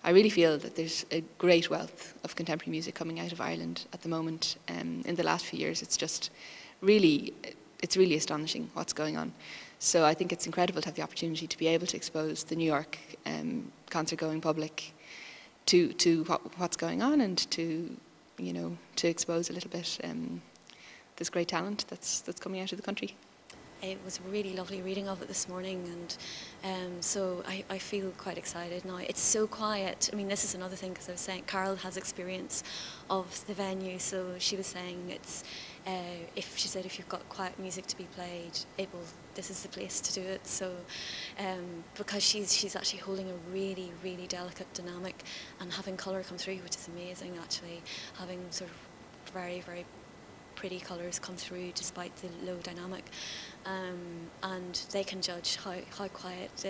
I really feel that there's a great wealth of contemporary music coming out of Ireland at the moment. In the last few years, it's really astonishing what's going on. So I think it's incredible to have the opportunity to be able to expose the New York concert-going public to what's going on, and to expose a little bit this great talent that's coming out of the country. It was really lovely reading of it this morning, and so I feel quite excited now. It's so quiet. I mean, this is another thing, because I was saying Carol has experience of the venue, so she was saying it's she said if you've got quiet music to be played, this is the place to do it. So because she's actually holding a really, really delicate dynamic and having colour come through, which is amazing actually, having sort of very, very pretty colours come through despite the low dynamic, and they can judge how quiet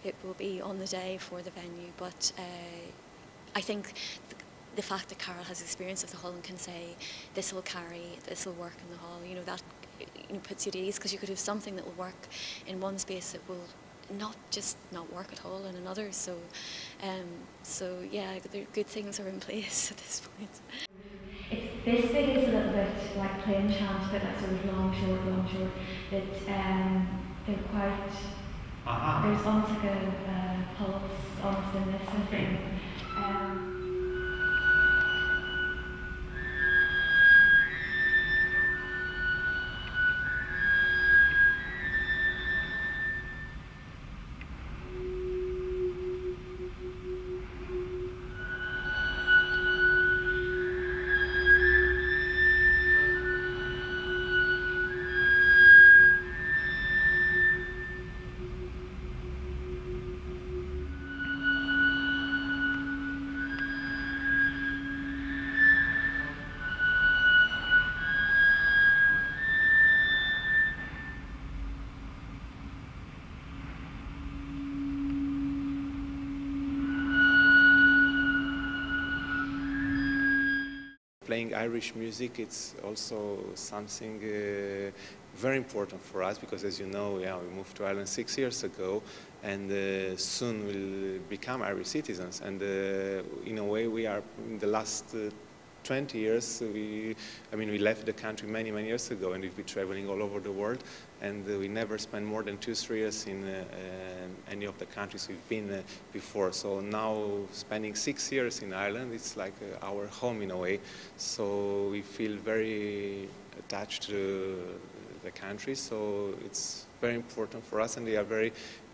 it will be on the day for the venue. But I think the fact that Carol has experience of the hall and can say this will work in the hall, that puts you at ease, because you could have something that will work in one space that will not work at all in another. So yeah, the good things are in place at this point. This bit is a little bit like plain chant, but like sort of long, short, that they're quite, there's almost like a pulse almost in this, I think. Playing Irish music, it's also something very important for us, because as you know, we moved to Ireland 6 years ago, and soon we'll become Irish citizens. And in a way, we are in the last 20 years, we left the country many years ago, and we've been traveling all over the world, and we never spent more than 2-3 years in any of the countries we've been before. So now spending 6 years in Ireland, it's like our home in a way. So we feel very attached to the country, so it's very important for us, and we are very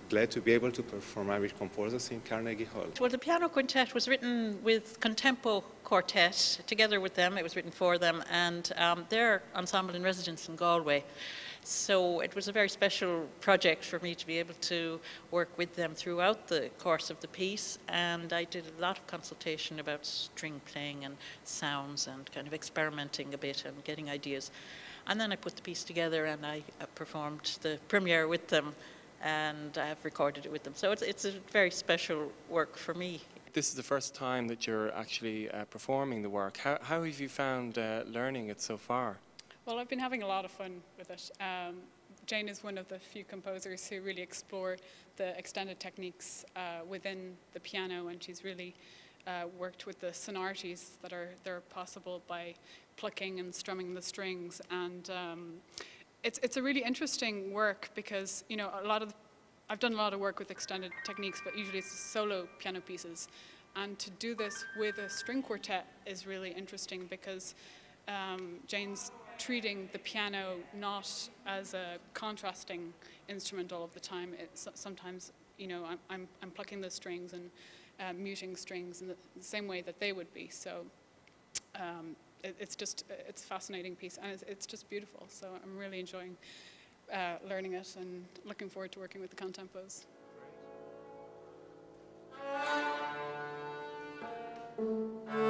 glad to be able to perform Irish composers in Carnegie Hall. Well, the piano quintet was written with Contempo Quartet, together with them. It was written for them, and their ensemble in residence in Galway. So it was a very special project for me to be able to work with them throughout the course of the piece, and I did a lot of consultation about string playing and sounds, and kind of experimenting a bit and getting ideas. And then I put the piece together, and I performed the premiere with them, and I have recorded it with them. So it's a very special work for me. This is the first time that you're actually performing the work. How have you found learning it so far? Well, I've been having a lot of fun with it. Jane is one of the few composers who really explore the extended techniques within the piano, and she's really worked with the sonorities that are possible by plucking and strumming the strings. And it's a really interesting work, because I've done a lot of work with extended techniques, but usually it's solo piano pieces. And to do this with a string quartet is really interesting, because Jane's treating the piano not as a contrasting instrument all of the time. Sometimes, I'm plucking the strings and muting strings in the same way that they would be. So it's a fascinating piece, and it's just beautiful. So I'm really enjoying learning it, and looking forward to working with the Contempos. Great.